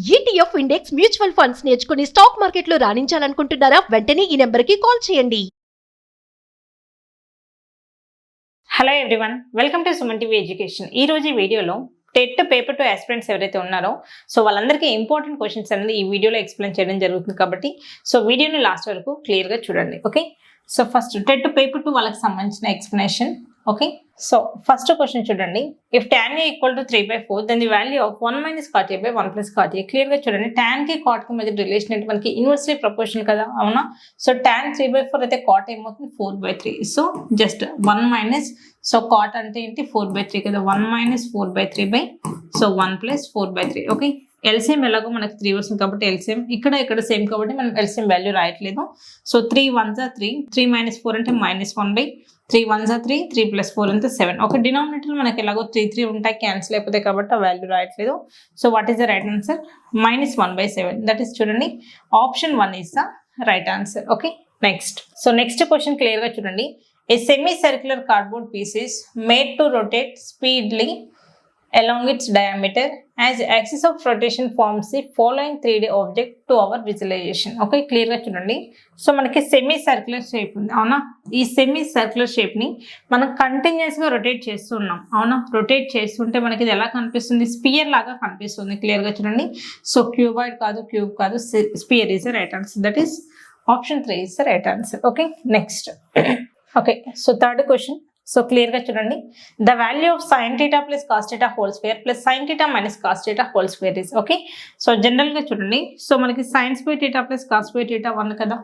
ETF index mutual funds నేర్చుకుని stock మార్కెట్లో రాణించాలనుకుంటున్నారా? వెంటనే ఈ నెంబర్కి కాల్ చేయండి. Hello everyone, welcome to Suman TV education. ఈ రోజు ఈ వీడియోలో టెట్ పేపర్ 2 ఆస్పిరెంట్స్ ఎవరైతే ఉన్నారో వాళ్ళందరికీ ఇంపార్టెంట్ క్వశ్చన్స్ అనేది ఈ వీడియోలో ఎక్స్ప్లెయిన్ చేయడం జరుగుతుంది కాబట్టి వీడియోని లాస్ట్ వరకు క్లియర్గా చూడండి. ఓకే, ఫస్ట్ టెట్ పేపర్ 2 వాళ్ళకి సంబంధించిన ఎక్స్ప్లెనేషన్. ఓకే, ఫస్ట్ క్వశ్చన్ చూడండి. If tan a equal to 3/4 then the value of 1 - cot a by 1 + cot a. క్లియర్గా చూడండి, tan కి cot కి మధ్య రిలేషన్ అంటే మనకి ఇన్వర్స్లీ ప్రపోర్షనల్ కదా, అవునా? tan 3/4 అయితే cot ఏమవుతుంది 4/3. జస్ట్ 1 - cot అంటే ఏంటి 4/3 కదా, 1 - 4/3 by 1 + 4/3. ఓకే, ఎల్సిఎం ఎలాగో మనకి 3 వస్తుంది కాబట్టి ఎల్సిఎం ఇక్కడ సేమ్ కాబట్టి మనం ఎల్సిఎం వాల్యూ రాయట్లేదు. 3 1s are 3, 3 - 4 అంటే -1/3, 3 1s are 3, 3 + 4 అంటే 7. ఒక డినామినేటర్ మనకి ఎలాగో 3 3 ఉంటాయి, క్యాన్సిల్ అయిపోతాయి కాబట్టి ఆ వాల్యూ రాయట్లేదు. What is the right answer? -1/7. That is చూడండి, option 1 is the right answer. Okay, next question క్లియర్గా చూడండి. A semi circular cardboard piece is made to rotate speedly along its diameter as axis of rotation forms the following 3D object to our visualization. Okay, క్లియర్గా చూడండి. మనకి semi circular shape ఉంది, అవునా? ఈ semi circular షేప్ని మనం కంటిన్యూస్గా rotate చేస్తున్నాం, అవునా? రొటేట్ చేస్తుంటే మనకి ఇది ఎలా కనిపిస్తుంది? స్పియర్ లాగా కనిపిస్తుంది. క్లియర్గా చూడండి. క్యూబాయిడ్ కాదు, క్యూబ్ కాదు, sphere is the right answer. That is option 3 is the right answer. Okay, next. Okay, third question. క్లియర్గా చూడండి. The value of sin θ + cos θ whole square + sin θ - cos θ whole square is. Okay, జనరల్గా చూడండి, మనకి sin² θ + cos² θ 1 కదా,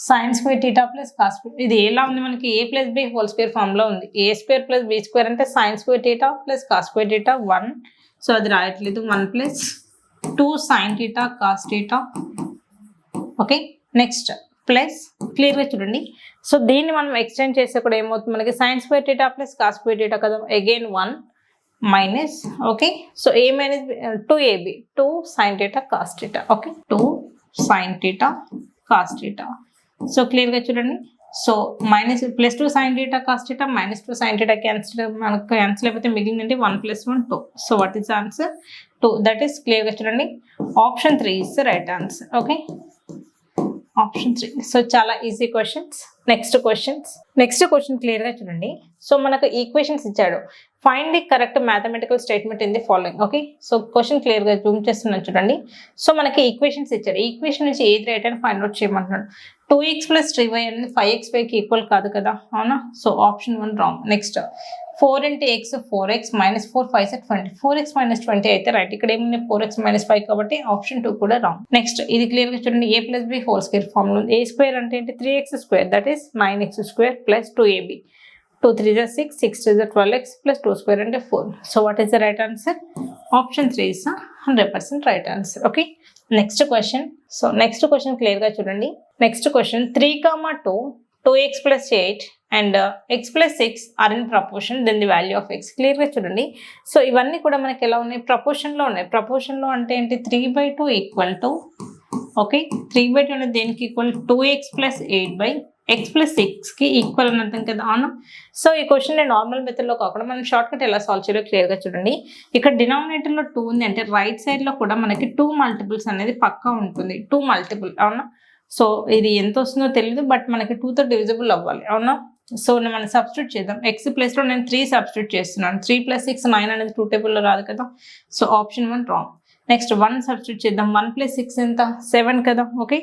sin² θ + cos. ఇది ఎలా ఉంది మనకి? a + b హోల్ స్క్వేర్ ఫామ్లో ఉంది. a² + b² అంటే sin² θ + cos² θ 1. అది రాయట్లేదు. 1 + 2 sin θ cos θ. Okay, next plus. క్లియర్గా చూడండి, దీన్ని మనం ఎక్స్టెండ్ చేస్తే కూడా ఏమవుతుంది మనకి? sin² θ + cos² θ కదా, again 1 minus. Okay, a - 2ab 2 sin θ cos θ. Okay, 2 sin θ cos θ. క్లియర్గా చూడండి, +2 sin θ cos θ -2 sin θ క్యాన్సిల్ అయిపోతే మిగిలిందంటే 1 + 1 2. What is answer? 2. That is క్లియర్గా చూడండి, option 3 is the right answer. Okay, option 3. చాలా ఈజీ క్వశ్చన్స్. నెక్స్ట్ క్వశ్చన్ క్లియర్గా చూడండి. మనకు ఈక్వేషన్స్ ఇచ్చాడు. Find the correct mathematical statement in the following. Okay, question క్లియర్గా Zoom చేస్తున్నాను చూడండి. మనకి ఈక్వేషన్స్ ఇచ్చాడు. ఈక్వేషన్ నుంచి ఏది రైట్ అని ఫైండ్ అవుట్ చేయమంటున్నాడు. 2x + 3y అనేది 5xy ఈక్వల్ కాదు కదా, అవునా? Option 1 wrong. Next 4 × x 4x - 4 5 20. 4x - 20 అయితే రైట్. ఇక్కడ ఏముంది 4x - 5 కాబట్టి ఆప్షన్ 2 కూడా రాంగ్. నెక్స్ట్ ఇది క్లియర్గా చూడండి, a + b whole square formula ఉంది. a² అంటే ఏంటి? 3x², that is 9x² + 2ab. 2 3 are 6, 6 2 are 12x + 2² అంటే 4. What is the right answer? Option 3 is 100% right answer. Okay, next question క్లియర్గా చూడండి. Next question 3, 2 2x + 8 and x + 6 are in proportion, then the value of x. క్లియర్గా చూడండి. ఇవన్నీ కూడా మనకి ఎలా ఉన్నాయి? ప్రపోర్షన్లో ఉన్నాయి. ప్రపోర్షన్లో అంటే ఏంటి? 3/2 ఈక్వల్ టు, ఓకే, 3/2 అనేది దేనికి ఈక్వల్? 2x + 8/x + 6కి ఈక్వల్ అని అర్థం కదా, అవునా? ఈ క్వశ్చన్ నేను నార్మల్ మెథడ్లో కాకుండా మనం షార్ట్ కట్ ఎలా సాల్వ్ చేయాలో క్లియర్గా చూడండి. ఇక్కడ డినామినేటర్లో 2 ఉంది అంటే రైట్ సైడ్లో కూడా మనకి 2 మల్టిపుల్స్ అనేది పక్కా ఉంటుంది. 2 మల్టిపుల్, అవునా? ఇది ఎంత వస్తుందో తెలియదు, బట్ మనకి 2తో డివిజిబుల్ అవ్వాలి, అవునా? మనం సబ్స్టిట్యూట్ చేద్దాం. ఎక్స్ ప్లేస్లో నేను 3 సబ్స్టిట్యూట్ చేస్తున్నాను. 3 + 6 9 అనేది 2 టేబుల్లో రాదు కదా, ఆప్షన్ 1 రాంగ్. నెక్స్ట్ 1 సబ్స్టిట్యూట్ చేద్దాం. 1 + 6 ఎంత? 7 కదా. ఓకే,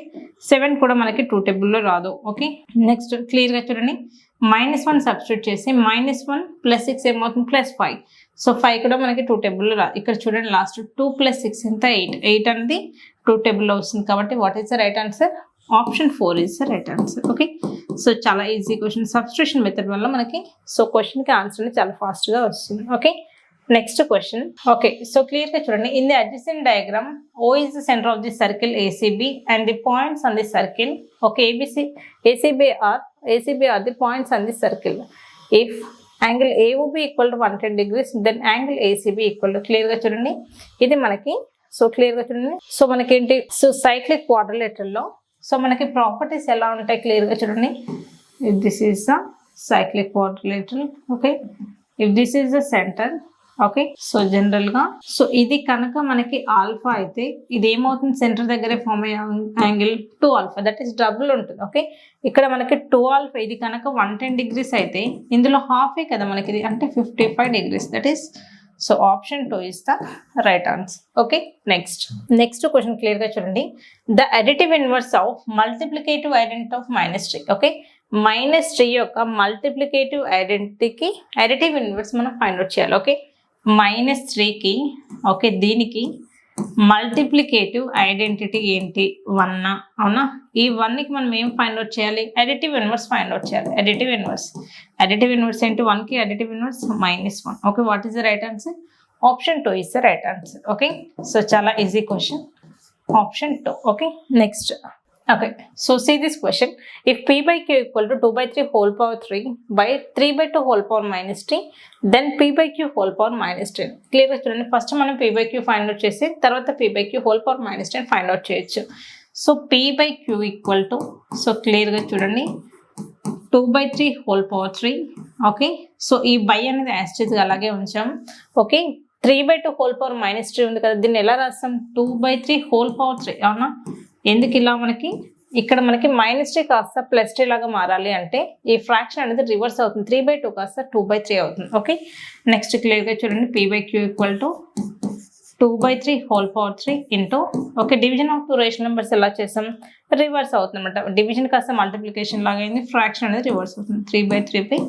7 కూడా మనకి 2 టేబుల్లో రాదు. ఓకే, నెక్స్ట్ క్లియర్గా చూడండి, -1 సబ్స్టిట్యూట్ చేసి -1 + 6 ఏమవుతుంది? +5. 5 కూడా మనకి 2 టేబుల్లో రాదు. ఇక్కడ చూడండి, లాస్ట్ 2 + 6 ఎంత? 8. 8 అనేది 2 టేబుల్లో వస్తుంది కాబట్టి what is the right answer? Option 4 is the right answer. Okay, చాలా ఈజీ క్వశ్చన్. సబ్స్టిట్యూషన్ మెథడ్ వల్ల మనకి క్వశ్చన్కి ఆన్సర్ అనేది చాలా ఫాస్ట్గా వస్తుంది. Okay, next question. ఓకే, క్లియర్గా చూడండి. In the adjacent diagram O is the center of the circle ACB and the points on the circle. Okay, ACB are the points on the circle. If angle AOB equal to 110 degrees, then angle ACB equal to. క్లియర్గా చూడండి, ఇది మనకి క్లియర్గా చూడండి. మనకి ఏంటి? Cyclic క్వాడ్రిలేటరల్లో మనకి properties ఎలా ఉంటాయి? క్లియర్గా చూడండి. If this is the cyclic quadrilateral, okay, if this is the centre, okay. So general గా సో ఇది కనుక మనకి ఆల్ఫా అయితే ఇది ఏమవుతుంది, సెంటర్ దగ్గరే ఫామ్ అయ్యే angle 2 alpha, that is double ఉంటుంది. ఓకే, ఇక్కడ మనకి 2 ఆల్ఫా, ఇది కనుక 110 degrees అయితే ఇందులో హాఫే కదా మనకి ఇది, అంటే 55 degrees. That is so option 2 is the right answer. Okay, next question clear గా చూడండి. The additive inverse of multiplicative identity of -3. Okay, -3 యొక్క మల్టిప్లికేటివ్ ఐడెంటిటీకి అడిటివ్ ఇన్వర్స్ మనం ఫైండ్ అవుట్ చేయాలి. ఓకే, -3కి ఓకే దీనికి మల్టిప్లికేటివ్ ఐడెంటిటీ ఏంటి, 1. అవునా, ఈ 1కి మనం ఏం ఫైండ్ అవుట్ చేయాలి, అడిటివ్ ఇన్వర్స్ ఫైండ్ అవుట్ చేయాలి. అడిటివ్ ఇన్వర్స్ ఏంటి, 1కి additive inverse -1. Okay, what is the right answer, option 2 is the right answer. Okay, so చాలా easy question, option 2. Okay, next. Okay, so see this question. If p by q equal to 2 by 3 whole power 3 by 3 by 2 whole power -3, then p by q whole power -10. Clear గా చూడండి, first మనం p by q find out చేసి తర్వాత p by q whole power -10 find out చేయొచ్చు. So p by q equal to, so clear గా చూడండి 2 by 3 whole power 3. Okay, so ఈ by అనేది యాస్టేజ్ అలాగే ఉంచాం. ఓకే, 3 by 2 whole power -3 ఉంది కదా, దీన్ని ఎలా రాస్తాం, 2 by 3 whole power 3. అవునా, ఎందుకు ఇలా మనకి ఇక్కడ మనకి -3 కాస్త +3 లాగా మారాలి అంటే ఈ ఫ్రాక్షన్ అనేది రివర్స్ అవుతుంది, 3 by 2 కాస్త 2 by 3 అవుతుంది. ఓకే, నెక్స్ట్ క్లియర్గా చూడండి, p by q equal to 2 by 3 whole power 3 into, okay division of 2 rational numbers ఎలా చేస్తాం, రివర్స్ అవుతుంది అనమాట. డివిజన్ కాస్త మల్టిప్లికేషన్ లాగా అయింది, ఫ్రాక్షన్ అనేది రివర్స్ అవుతుంది, 3 by 3 పై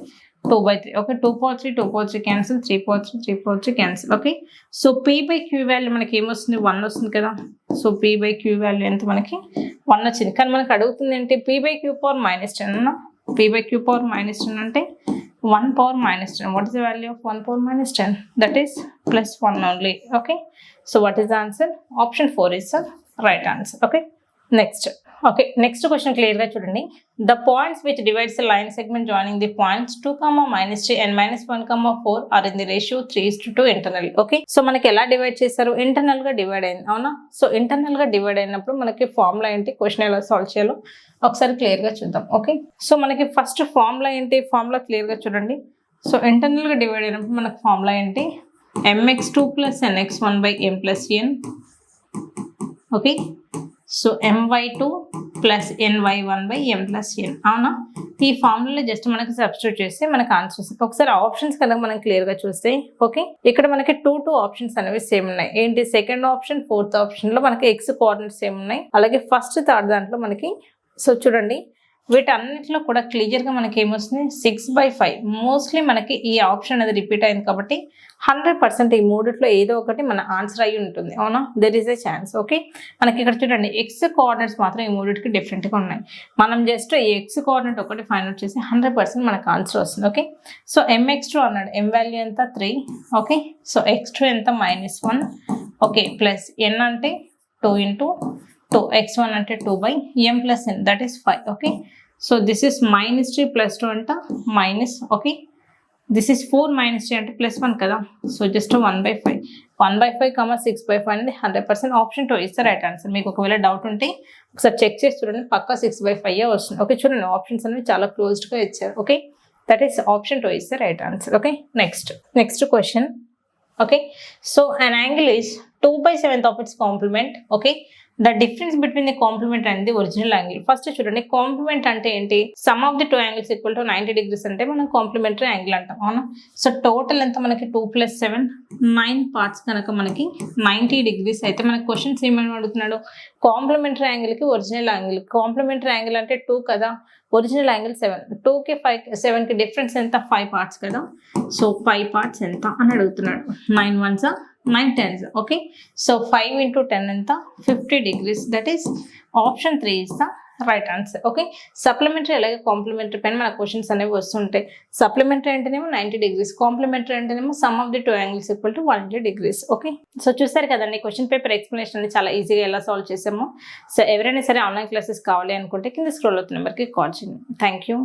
2 by 3. Okay, 2 power 3 cancel, 3 power 3 cancel. Okay, so p by q value మనకి ఏమొస్తుంది, 1 వస్తుంది కదా. So p by q value ఎంత మనకి 1 వచ్చింది, కానీ మనకు అడుగుతుంది ఏంటి, p by q power -10 అన్నా, p by q power -10 అంటే 1 power -10. What is the value of 1 power -10, that is +1 only. Okay, so what is the answer, option 4 is the right answer. Okay, next question clear గా చూడండి. The points which divides the line segment joining the points 2, -3 and -1, 4 are in the ratio 3:2 internal. Okay, so మనకి ఎలా divide చేశారు, internal గా divide అయింది. అవునా, so internal గా divide అయినప్పుడు మనకి ఫార్ములా ఏంటి, క్వశ్చన్ ఎలా సాల్వ్ చేయాలో ఒకసారి క్లియర్ గా చూద్దాం. ఓకే, సో మనకి ఫస్ట్ ఫార్ములా ఏంటి, ఫార్ములా క్లియర్ గా చూడండి. సో ఇంటర్నల్ గా డివైడ్ అయినప్పుడు మనకి ఫార్ములా ఏంటి, mx2 + nx1 / m + n. Okay, so my2 + ny1 / m + n. అవునా, ఈ ఫార్ములా జస్ట్ మనకి సబ్స్టిట్యూట్ చేస్తే మనకు ఆన్సర్ వస్తుంది. ఒకసారి ఆప్షన్స్ కనుక మనం క్లియర్ గా చూస్తే, ఓకే ఇక్కడ మనకి 2 ఆప్షన్స్ అనేవి సేమ్ ఉన్నాయి. ఏంటి, సెకండ్ ఆప్షన్, ఫోర్త్ ఆప్షన్ లో మనకి x కోఆర్డినేట్స్ సేమ్ ఉన్నాయి. అలాగే ఫస్ట్ థర్డ్ దాంట్లో మనకి, సో చూడండి వీటన్నిటిలో కూడా క్లియర్ గా మనకి ఏమొస్తుంది, 6/5. మోస్ట్లీ మనకి ఈ ఆప్షన్ అనేది రిపీట్ అయింది కాబట్టి 100% ఈ మూడిట్లో ఏదో ఒకటి మన ఆన్సర్ అయ్యి ఉంటుంది. అవునా, there is a chance. Okay, మనకి ఇక్కడ చూడండి ఎక్స్ కోఆర్డినేట్స్ మాత్రం ఈ మూడిటికి డిఫరెంట్గా ఉన్నాయి. మనం జస్ట్ ఈ ఎక్స్ కోఆర్డినేట్ ఒకటి ఫైండ్ అవుట్ చేసి 100% మనకు ఆన్సర్ వస్తుంది. ఓకే, సో mx2 అన్నాడు, m వాల్యూ ఎంత 3. ఓకే, సో x2 ఎంత -1. ఓకే, ప్లస్ n అంటే 2 × 2, x1 అంటే 2/m + n, that is 5. Okay, so this is -3 + 2 అంట మైనస్. ఓకే, దిస్ ఇస్ 4 - 3 అంటే +1 కదా. సో జస్ట్ 1/5, 1/5, 6/5 అనేది 100% option 2 is the right answer. మీకు ఒకవేళ డౌట్ ఉంటే ఒకసారి చెక్ చేసి చూడండి, పక్కా 6/5 వస్తుంది. ఓకే, చూడండి ఆప్షన్స్ అనేవి చాలా క్లోజ్డ్గా ఇచ్చారు. Okay, that is option 2 is the right answer. Okay, next question. Okay, so an angle is 2/7 of its complement. Okay, the difference between the compliment and the original angle. First చూడండి, complement అంటే ఏంటి, some of the 2 angles equal to 90 degrees అంటే మనం complementary angle అంటాం. అవునా, so total ఎంత మనకి 2 + 7 9 parts కనుక మనకి 90 degrees అయితే మనకి క్వశ్చన్స్ ఏమని అడుగుతున్నాడు, కాంప్లిమెంటరీ యాంగిల్కి ఒరిజినల్ యాంగిల్. కాంప్లిమెంటరీ యాంగిల్ అంటే 2 కదా, ఒరిజినల్ యాంగిల్ 7. 2కి 7కి డిఫరెన్స్ ఎంత, 5 parts కదా. సో 5 parts ఎంత అని అడుగుతున్నాడు. 9 1s 9 10s. ఓకే, సో 5 × 10 ఎంత, 50 degrees. That is option 3 is the right answer. Okay, supplementary అలాగే కాంప్లిమెంటరీ పైన మన క్వశ్చన్స్ అనేవి వస్తుంటాయి. సప్లిమెంటరీ అంటేనేమో 90 degrees, కాంప్లిమెంటరీ అంటేనేమో some of the 2 angles equal to 180 degrees. Okay, so చూసారు కదండి క్వశ్చన్ పేపర్ ఎక్స్ప్లెనేషన్ అనేది చాలా ఈజీగా ఎలా సాల్వ్ చేసామో. సో ఎవరైనా సరే ఆన్లైన్ క్లాసెస్ కావాలి అనుకుంటే కింద స్క్రోల్ అవుతున్న నెంబర్కి కాల్ చేయండి. Thank you.